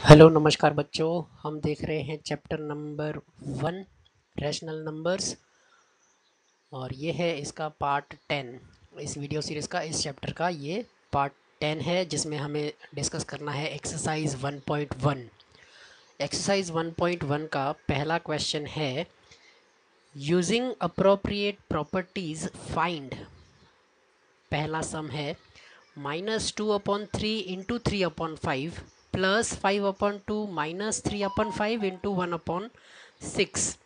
Hello नमस्कार बच्चों। हम देख रहे हैं चैप्टर नंबर 1 रैशनल नंबर्स और ये है इसका पार्ट 10। इस वीडियो सीरीज़ का इस चैप्टर का ये पार्ट 10 है जिसमें हमें डिस्कस करना है एक्सरसाइज 1.1। एक्सरसाइज 1.1 का पहला क्वेश्चन है यूजिंग अप्रोप्रिएट प्रॉपर्टीज फाइंड। पहला सम है -2/3 इंटू 3/5 प्लस 5/2 -3/5 इंटू 1/6।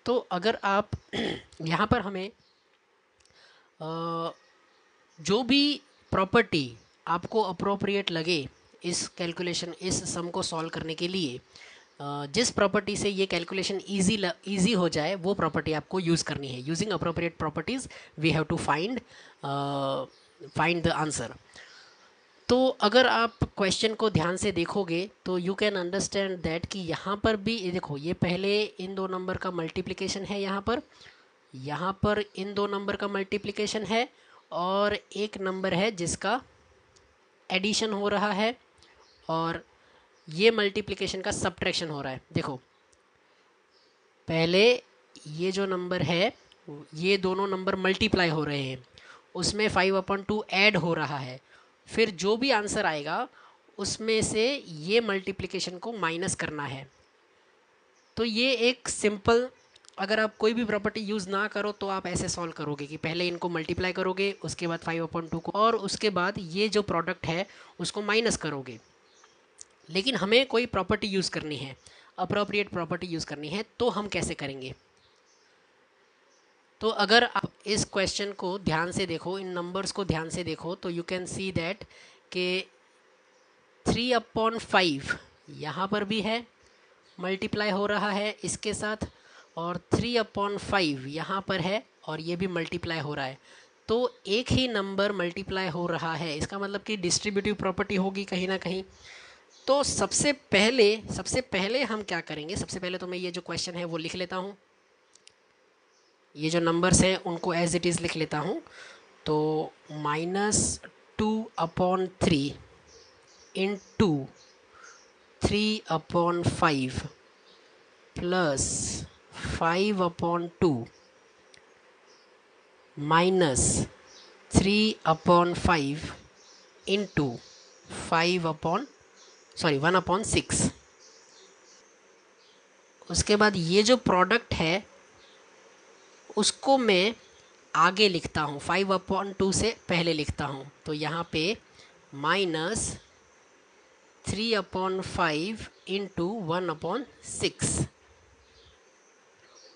तो अगर आप यहाँ पर हमें जो भी प्रॉपर्टी आपको अप्रोप्रिएट लगे इस कैलकुलेशन इस सम को सॉल्व करने के लिए, जिस प्रॉपर्टी से ये कैलकुलेशन इजी हो जाए वो प्रॉपर्टी आपको यूज़ करनी है। Using appropriate properties we have to find the answer. तो अगर आप क्वेश्चन को ध्यान से देखोगे तो यू कैन अंडरस्टैंड दैट कि यहाँ पर भी ये देखो, ये पहले इन दो नंबर का मल्टीप्लिकेशन है, यहाँ पर इन दो नंबर का मल्टीप्लिकेशन है और एक नंबर है जिसका एडिशन हो रहा है और ये मल्टीप्लिकेशन का सब्ट्रैक्शन हो रहा है। देखो पहले ये जो नंबर है ये दोनों नंबर मल्टीप्लाई हो रहे हैं, उसमें 5/2 ऐड हो रहा है, फिर जो भी आंसर आएगा उसमें से ये मल्टीप्लिकेशन को माइनस करना है। तो ये एक सिंपल, अगर आप कोई भी प्रॉपर्टी यूज़ ना करो तो आप ऐसे सॉल्व करोगे कि पहले इनको मल्टीप्लाई करोगे, उसके बाद 5/2 को, और उसके बाद ये जो प्रोडक्ट है उसको माइनस करोगे। लेकिन हमें कोई प्रॉपर्टी यूज़ करनी है, अप्रोप्रिएट प्रॉपर्टी यूज़ करनी है, तो हम कैसे करेंगे? तो अगर आप इस क्वेश्चन को ध्यान से देखो, इन नंबर्स को ध्यान से देखो, तो यू कैन सी दैट कि 3/5 यहाँ पर भी है, मल्टीप्लाई हो रहा है इसके साथ, और 3/5 यहाँ पर है और ये भी मल्टीप्लाई हो रहा है। तो एक ही नंबर मल्टीप्लाई हो रहा है, इसका मतलब कि डिस्ट्रीब्यूटिव प्रॉपर्टी होगी कहीं ना कहीं। तो सबसे पहले हम क्या करेंगे, सबसे पहले तो मैं ये जो क्वेश्चन है वो लिख लेता हूँ, ये जो नंबर्स हैं उनको एज इट इज़ लिख लेता हूँ। तो -2/3 इंटू 3/5 प्लस 5/2 माइनस 3/5 इंटू 1/6। उसके बाद ये जो प्रोडक्ट है उसको मैं आगे लिखता हूँ, 5/2 से पहले लिखता हूँ। तो यहाँ पे -3/5 इंटू 1/6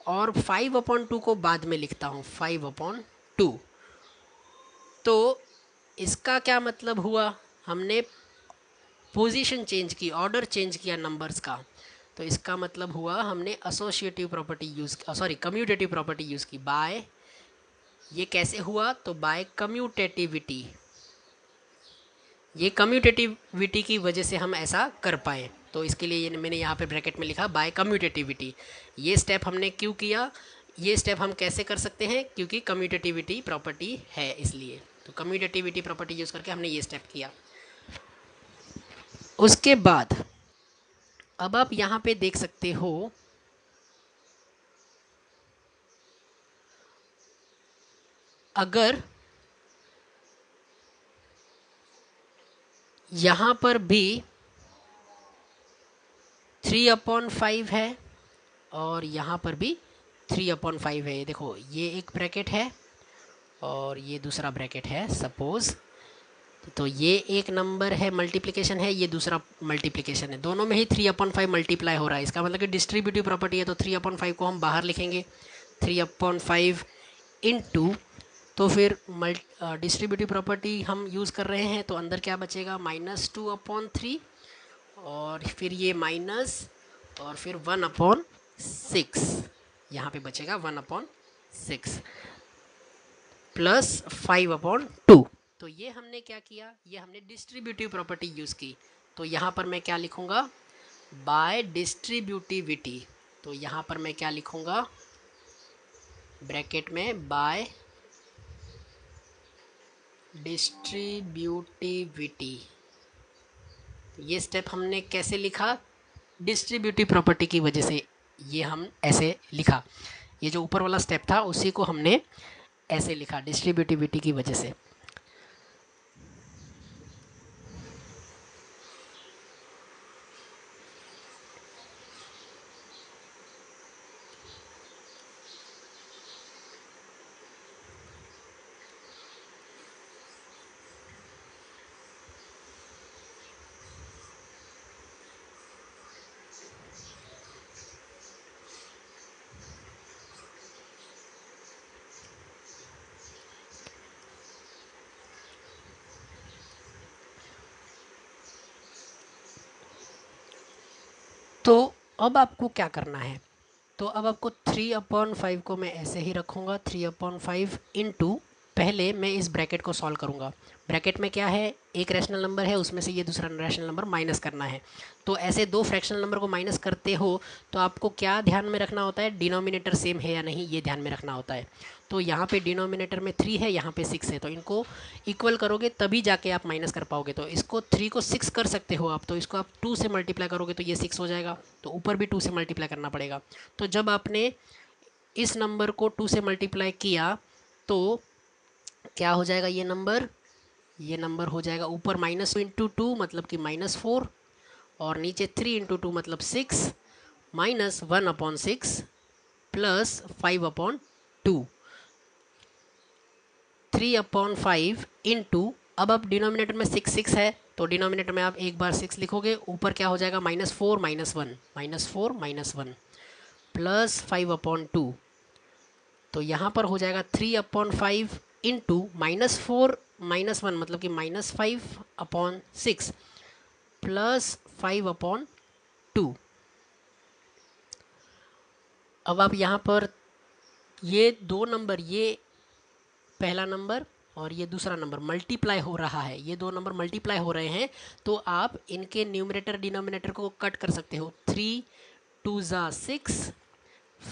और 5/2 को बाद में लिखता हूँ, 5/2। तो इसका क्या मतलब हुआ, हमने पोजीशन चेंज की, ऑर्डर चेंज किया नंबर्स का। तो इसका मतलब हुआ हमने associative property use, sorry commutative property use की। बाय, ये कैसे हुआ, तो बाय कम्यूटेटिविटी, ये कम्यूटेटिविटी की वजह से हम ऐसा कर पाए। तो इसके लिए ये मैंने यहाँ पे ब्रैकेट में लिखा बाय कम्यूटेटिविटी। ये स्टेप हमने क्यों किया, ये स्टेप हम कैसे कर सकते हैं, क्योंकि कम्यूटेटिविटी प्रॉपर्टी है इसलिए। तो कम्यूटेटिविटी प्रॉपर्टी यूज़ करके हमने ये स्टेप किया। उसके बाद अब आप यहाँ पे देख सकते हो, अगर यहाँ पर भी 3/5 है और यहाँ पर भी 3/5 है, ये देखो ये एक ब्रैकेट है और ये दूसरा ब्रैकेट है सपोज। तो ये एक नंबर है मल्टीप्लिकेशन है, ये दूसरा मल्टीप्लिकेशन है, दोनों में ही 3/5 मल्टीप्लाई हो रहा है। इसका मतलब कि डिस्ट्रीब्यूटिव प्रॉपर्टी है, तो 3/5 को हम बाहर लिखेंगे, 3/5 इंटू, तो फिर डिस्ट्रीब्यूटिव प्रॉपर्टी हम यूज़ कर रहे हैं, तो अंदर क्या बचेगा, -2/3 और फिर ये माइनस और फिर 1/6, यहाँ पे बचेगा 1/6 प्लस 5/2। तो ये हमने क्या किया, ये हमने डिस्ट्रीब्यूटिव प्रॉपर्टी यूज़ की। तो यहाँ पर मैं क्या लिखूँगा, बाय डिस्ट्रीब्यूटिविटी। तो यहाँ पर मैं क्या लिखूँगा, ब्रैकेट में बाय डिस्ट्रीब्यूटिविटी। ये स्टेप हमने कैसे लिखा? डिस्ट्रीब्यूटिव प्रॉपर्टी की वजह से ये हम ऐसे लिखा। ये जो ऊपर वाला स्टेप था उसी को हमने ऐसे लिखा डिस्ट्रीब्यूटिविटी की वजह से। तो अब आपको क्या करना है? तो अब आपको 3/5 को मैं ऐसे ही रखूँगा, 3/5 इंटू, पहले मैं इस ब्रैकेट को सॉल्व करूँगा। ब्रैकेट में क्या है? एक रैशनल नंबर है, उसमें से ये दूसरा रैशनल नंबर माइनस करना है। तो ऐसे दो फ्रैक्शनल नंबर को माइनस करते हो तो आपको क्या ध्यान में रखना होता है? डिनोमिनेटर सेम है या नहीं, ये ध्यान में रखना होता है। तो यहाँ पे डिनोमिनेटर में 3 है, यहाँ पे 6 है, तो इनको इक्वल करोगे तभी जाके आप माइनस कर पाओगे। तो इसको 3 को 6 कर सकते हो आप, तो इसको आप 2 से मल्टीप्लाई करोगे तो ये 6 हो जाएगा, तो ऊपर भी 2 से मल्टीप्लाई करना पड़ेगा। तो जब आपने इस नंबर को 2 से मल्टीप्लाई किया तो क्या हो जाएगा? ये नंबर हो जाएगा ऊपर -2 मतलब कि -4, और नीचे 3 × 2 मतलब 6, -1/6 प्लस 5/2, 3/5 इंटू, अब डिनोमिनेटर में 6 है तो डिनोमिनेटर में आप एक बार 6 लिखोगे, ऊपर क्या हो जाएगा? -4 -1 प्लस 5/2, तो यहाँ पर हो जाएगा 3/5 इंटू -4 -1 मतलब कि -5/6 प्लस 5/2। अब आप यहाँ पर ये दो नंबर, ये पहला नंबर और ये दूसरा नंबर मल्टीप्लाई हो रहा है, ये दो नंबर मल्टीप्लाई हो रहे हैं, तो आप इनके न्यूमरेटर डिनोमिनेटर को कट कर सकते हो। 3 2 ज़ा 6,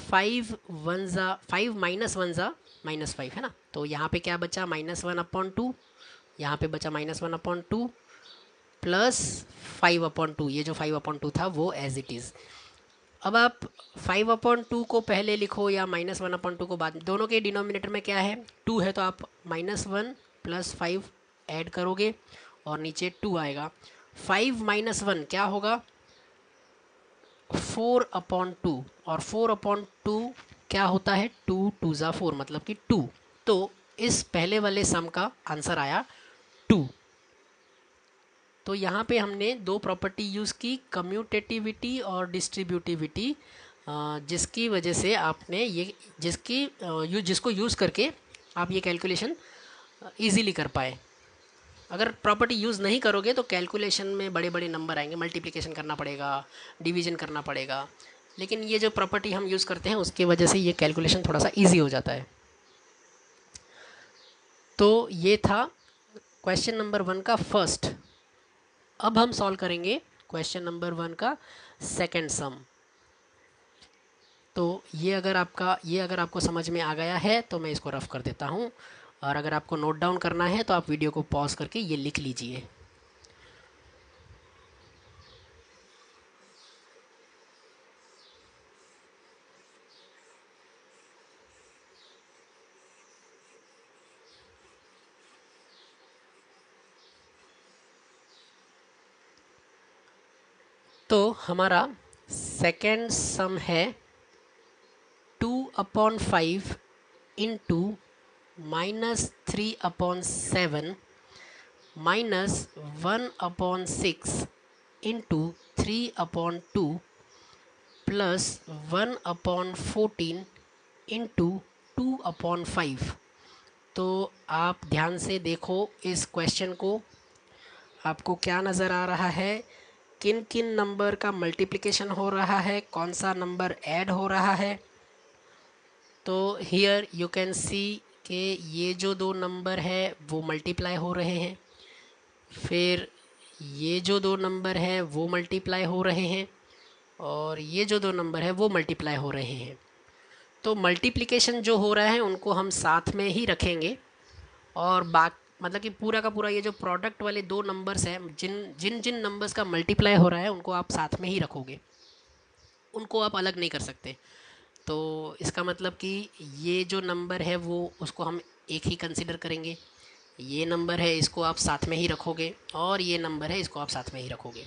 5 1 ज़ा 5 -1 ज़ा -5 है ना, तो यहाँ पे क्या बचा? -1/2, यहाँ पे बचा -1/2 प्लस 5/2, ये जो 5/2 था वो एज इट इज़। अब आप 5/2 को पहले लिखो या -1/2 को बाद में, दोनों के डिनोमिनेटर में क्या है? 2 है, तो आप -1 प्लस 5 ऐड करोगे और नीचे 2 आएगा। 5 -1 क्या होगा? 4/2, और 4/2 क्या होता है? 2 2 ज़ा 4 मतलब कि 2। तो इस पहले वाले सम का आंसर आया 2। तो यहाँ पे हमने दो प्रॉपर्टी यूज़ की, कम्यूटेटिविटी और डिस्ट्रीब्यूटिविटी, जिसकी वजह से आपने ये जिसको यूज़ करके आप ये कैलकुलेशन इजीली कर पाए। अगर प्रॉपर्टी यूज़ नहीं करोगे तो कैलकुलेशन में बड़े बड़े नंबर आएंगे, मल्टीप्लिकेशन करना पड़ेगा, डिवीजन करना पड़ेगा, लेकिन ये जो प्रॉपर्टी हम यूज़ करते हैं उसकी वजह से ये कैलकुलेशन थोड़ा सा ईजी हो जाता है। तो ये था क्वेश्चन नंबर 1 का फर्स्ट। अब हम सॉल्व करेंगे क्वेश्चन नंबर 1 का सेकंड सम। तो ये अगर आपको समझ में आ गया है तो मैं इसको रफ कर देता हूँ, और अगर आपको नोट डाउन करना है तो आप वीडियो को पॉज करके ये लिख लीजिए। तो हमारा सेकेंड सम है 2/5 इंटू -3/7 -1/6 इंटू 3/2 प्लस 1/14 इंटू 2/5। तो आप ध्यान से देखो इस क्वेश्चन को, आपको क्या नज़र आ रहा है? किन किन नंबर का मल्टीप्लिकेशन हो रहा है, कौन सा नंबर ऐड हो रहा है? तो हियर यू कैन सी कि ये जो दो नंबर है वो मल्टीप्लाई हो रहे हैं, फिर ये जो दो नंबर है वो मल्टीप्लाई हो रहे हैं, और ये जो दो नंबर है वो मल्टीप्लाई हो रहे हैं। तो मल्टीप्लिकेशन जो हो रहा है उनको हम साथ में ही रखेंगे, और मतलब कि पूरा का पूरा ये जो प्रोडक्ट वाले दो नंबर्स हैं, जिन जिन जिन नंबर्स का मल्टीप्लाई हो रहा है उनको आप साथ में ही रखोगे, उनको आप अलग नहीं कर सकते। तो इसका मतलब कि ये जो नंबर है वो उसको हम एक ही कंसिडर करेंगे, ये नंबर है इसको आप साथ में ही रखोगे, और ये नंबर है इसको आप साथ में ही रखोगे।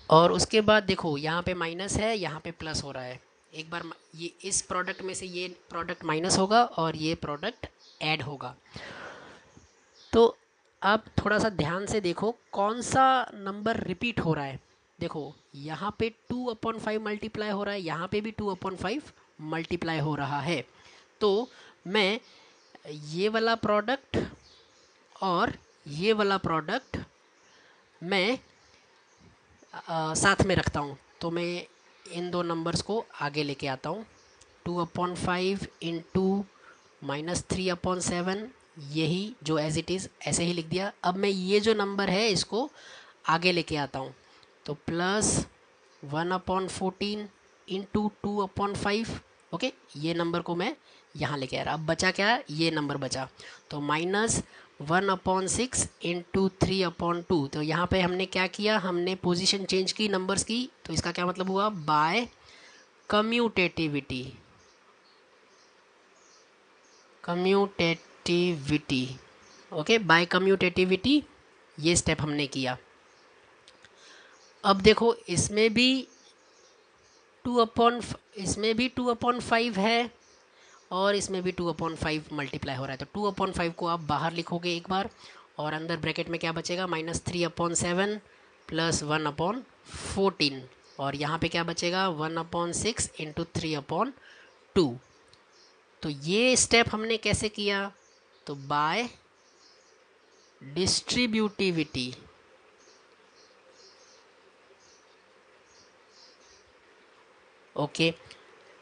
और उसके बाद देखो यहाँ पे माइनस है, यहाँ पे प्लस हो रहा है। एक बार ये इस प्रोडक्ट में से ये प्रोडक्ट माइनस होगा और ये प्रोडक्ट ऐड होगा। तो आप थोड़ा सा ध्यान से देखो कौन सा नंबर रिपीट हो रहा है। देखो यहाँ पे 2/5 मल्टीप्लाई हो रहा है, यहाँ पे भी 2/5 मल्टीप्लाई हो रहा है। तो मैं ये वाला प्रोडक्ट और ये वाला प्रोडक्ट मैं साथ में रखता हूँ। तो मैं इन दो नंबर्स को आगे लेके आता हूँ। 2/5 इंटू -3/7, यही जो एज इट इज़ ऐसे ही लिख दिया। अब मैं ये जो नंबर है इसको आगे लेके आता हूँ, तो +1/14 इंटू 2/5। ओके, ये नंबर को मैं यहाँ लेके आ रहा। अब बचा क्या, ये नंबर बचा, तो -1/6 इंटू 3/2। तो यहाँ पे हमने क्या किया, हमने पोजीशन चेंज की नंबर्स की। तो इसका क्या मतलब हुआ, by commutativity. Commutativity, okay, by commutativity ये स्टेप हमने किया। अब देखो इसमें भी 2/5 है और इसमें भी 2/5 मल्टीप्लाई हो रहा है। तो 2/5 को आप बाहर लिखोगे एक बार, और अंदर ब्रैकेट में क्या बचेगा, -3/7 प्लस 1/14, और यहाँ पे क्या बचेगा 1/6 इंटू 3/2। तो ये स्टेप हमने कैसे किया, तो बाय डिस्ट्रीब्यूटिविटी। ओके,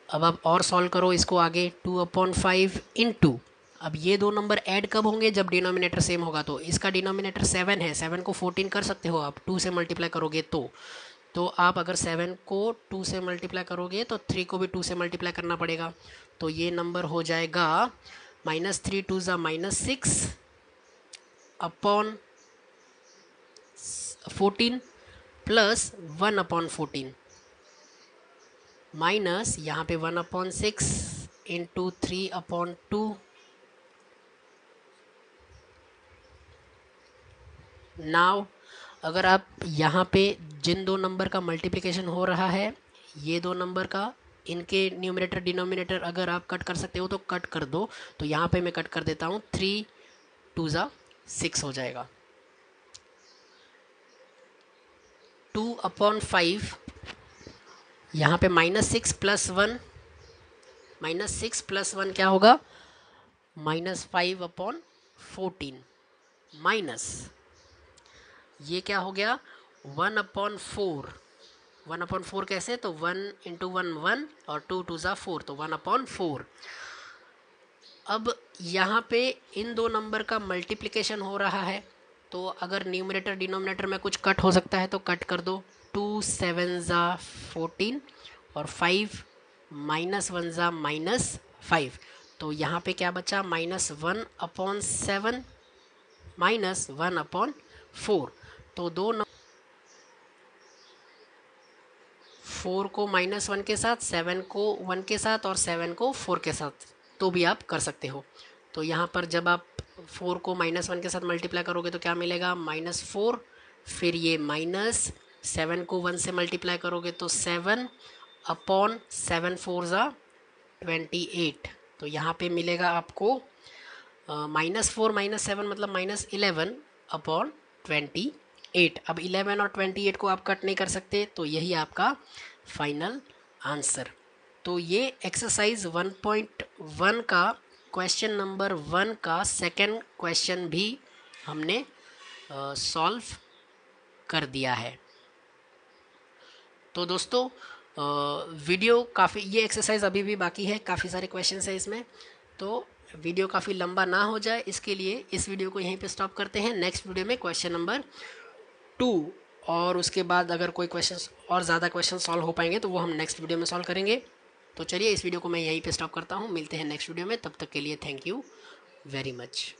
अब आप और सॉल्व करो इसको आगे। 2/5 इंटू, अब ये दो नंबर ऐड कब होंगे, जब डिनोमिनेटर सेम होगा। तो इसका डिनोमिनेटर 7 है, 7 को 14 कर सकते हो आप 2 से मल्टीप्लाई करोगे तो आप अगर 7 को 2 से मल्टीप्लाई करोगे तो 3 को भी 2 से मल्टीप्लाई करना पड़ेगा। तो ये नंबर हो जाएगा -3 2 -6 अपॉन 14 प्लस 1/14 माइनस यहाँ पे 1/6 इंटू 3/2। नाउ अगर आप यहाँ पे जिन दो नंबर का मल्टीप्लिकेशन हो रहा है, ये दो नंबर का, इनके न्यूमरेटर डिनोमिनेटर अगर आप कट कर सकते हो तो कट कर दो। तो यहाँ पे मैं कट कर देता हूँ, 3 2 6 हो जाएगा। 2/5 यहाँ पे -6 प्लस 1, -6 प्लस 1 क्या होगा, -5/14 माइनस ये क्या हो गया 1/4। 1/4 कैसे, तो 1 इंटू 1 1 और 2 2 4, तो 1/4। अब यहाँ पे इन दो नंबर का मल्टीप्लिकेशन हो रहा है, तो अगर न्यूमरेटर डिनोमिनेटर में कुछ कट हो सकता है तो कट कर दो। 2 7 14 और 5 -1 -5। तो यहाँ पे क्या बचा, -1/7 -1/4। तो 4 को -1 के साथ, 7 को 1 के साथ और 7 को 4 के साथ तो भी आप कर सकते हो। तो यहाँ पर जब आप 4 को -1 के साथ मल्टीप्लाई करोगे तो क्या मिलेगा, -4, फिर ये -7 को 1 से मल्टीप्लाई करोगे तो 7/7 4 28। तो यहाँ पे मिलेगा आपको -4 -7 मतलब -11/28। अब 11 और 28 को आप कट नहीं कर सकते, तो यही आपका फाइनल आंसर। तो ये एक्सरसाइज 1.1 का क्वेश्चन नंबर 1 का सेकंड क्वेश्चन भी हमने सॉल्व कर दिया है। तो दोस्तों वीडियो काफ़ी, ये एक्सरसाइज अभी भी बाकी है, काफ़ी सारे क्वेश्चंस है इसमें, तो वीडियो काफ़ी लंबा ना हो जाए इसके लिए इस वीडियो को यहीं पे स्टॉप करते हैं। नेक्स्ट वीडियो में क्वेश्चन नंबर 2, और उसके बाद अगर कोई क्वेश्चन और ज़्यादा क्वेश्चन सॉल्व हो पाएंगे तो वो हम नेक्स्ट वीडियो में सॉल्व करेंगे। तो चलिए इस वीडियो को मैं यहीं पे स्टॉप करता हूँ, मिलते हैं नेक्स्ट वीडियो में, तब तक के लिए थैंक यू वेरी मच।